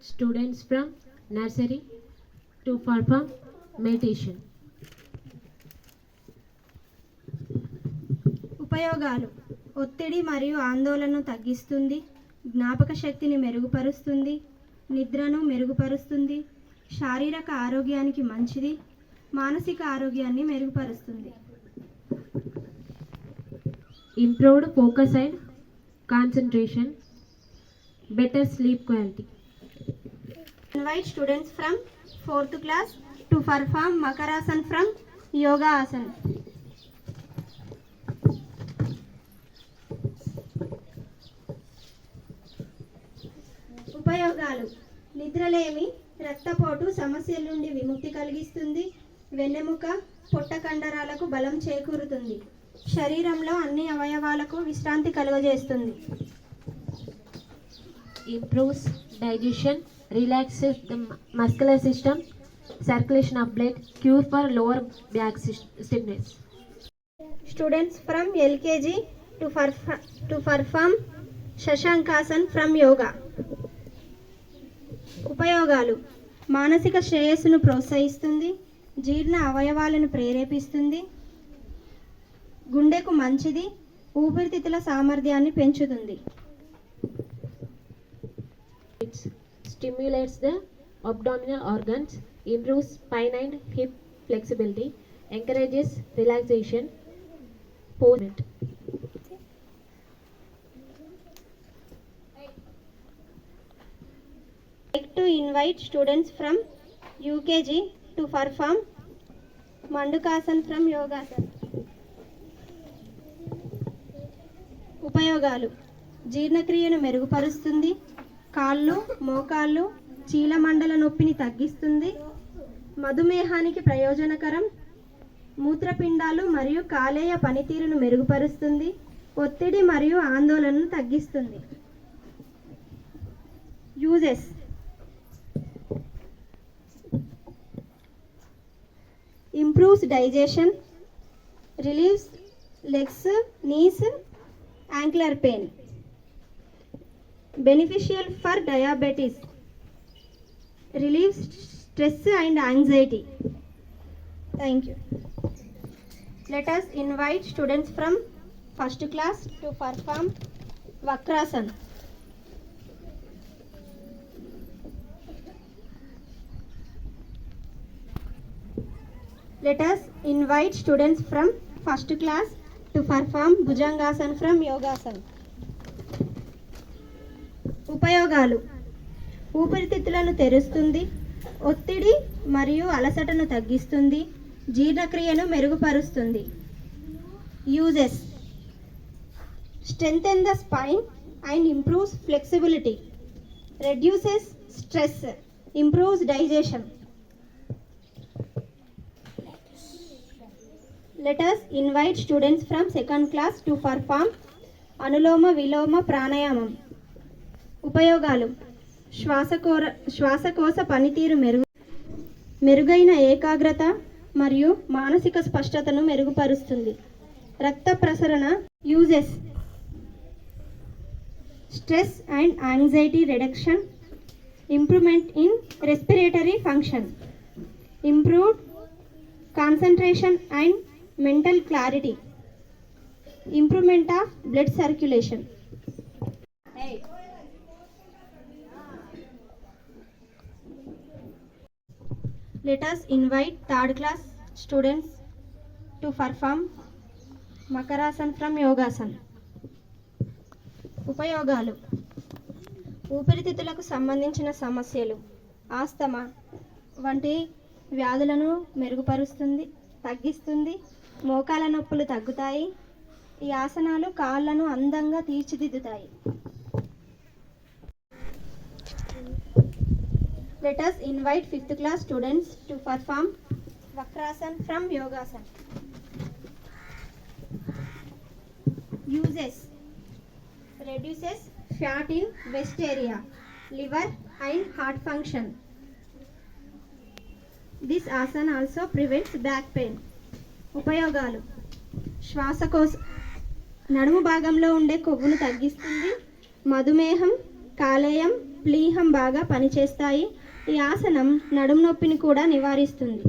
Students from nursery to perform meditation. ఉపయోగాలు: ఒత్తిడి మరియు ఆందోళనను తగ్గిస్తుంది, జ్ఞాపక శక్తిని మెరుగుపరుస్తుంది, నిద్రను మెరుగుపరుస్తుంది, శారీరక ఆరోగ్యానికి మంచిది, మానసిక ఆరోగ్యాన్ని మెరుగుపరుస్తుంది. Improved focus and concentration, better sleep quality. Invite students from 4th class to perform Makarasana from Yoga Asana. ఉపయోగాలు: నిద్రలేమి రక్తపోటు సమస్యల నుండి విముక్తి కలిగిస్తుంది, వెన్నెముక పొట్ట కండరాలకు బలం చేకూరుతుంది, శరీరంలో అన్ని అవయవాలకు విశ్రాంతి కలుగజేస్తుంది. Improves digestion, relaxes the muscular system, circulation of blood, cure for lower back stiffness. Students from LKG to perform Shashankasana from Yoga. ఉపయోగాలు: మానసిక శ్రేయస్సును ప్రోత్సహిస్తుంది, జీర్ణ అవయవాలను ప్రేరేపిస్తుంది, గుండెకు మంచిది, ఊపిరితిత్తుల సామర్థ్యాన్ని పెంచుతుంది. It stimulates the abdominal organs, improves spine and hip flexibility, encourages relaxation, posture. Like to invite students from UKG to perform Mandukasana from Yogasana. ఉపయోగాలు: జీర్ణక్రియను మెరుగుపరుస్తుంది, కాళ్ళు మోకాళ్ళు చీలమండల నొప్పిని తగ్గిస్తుంది, మధుమేహానికి ప్రయోజనకరం, మూత్రపిండాలు మరియు కాలేయ పనితీరును మెరుగుపరుస్తుంది, ఒత్తిడి మరియు ఆందోళనను తగ్గిస్తుంది. Uses: improves digestion, relieves legs, knees, ankle pain, beneficial for diabetes, relieves stress and anxiety. Thank you. Let us invite students from 1st class to perform Vakrasana. Let us invite students from 1st class to perform Bhujangasana from Yogasana. ఉపయోగాలు: ఊపిరితిత్తులను తెరుస్తుంది, ఒత్తిడి మరియు అలసటను తగ్గిస్తుంది, జీర్ణక్రియను మెరుగుపరుస్తుంది. Uses: strengthen the spine and improves flexibility, reduces stress, improves digestion. Let us invite students from 2nd class to perform Anuloma Viloma Pranayamam. ఉపయోగాలు: శ్వాసకోశ పనితీరు మెరుగైన ఏకాగ్రత మరియు మానసిక స్పష్టతను మెరుగుపరుస్తుంది, రక్త ప్రసరణ. Uses: stress and anxiety reduction, improvement in respiratory function, improved concentration and mental clarity, improvement of blood circulation. Let us invite 3rd class students to perform Makarasana from Yogasana. ఉపయోగాలు: ఊపిరితిత్తులకు సంబంధించిన సమస్యలు, ఆస్తమా వంటి వ్యాధులను మెరుగుపరుస్తుంది, తగ్గిస్తుంది, మోకాల నొప్పులు తగ్గుతాయి. ఈ ఆసనాలు కాళ్ళను అందంగా తీర్చిదిద్దుతాయి. Let us invite 5th class students to perform Vakrasana from Yogasana. Uses: reduces fat in waist area, liver and heart function. This asana also prevents back pain. ఉపయోగాలు: శ్వాసకోశ నడుము భాగంలో ఉండే కొవ్వును తగ్గిస్తుంది, మధుమేహం, కాలేయం ప్లీహం బాగా పనిచేస్తాయి. ఈ ఆసనం నడుము నొప్పిని కూడా నివారిస్తుంది.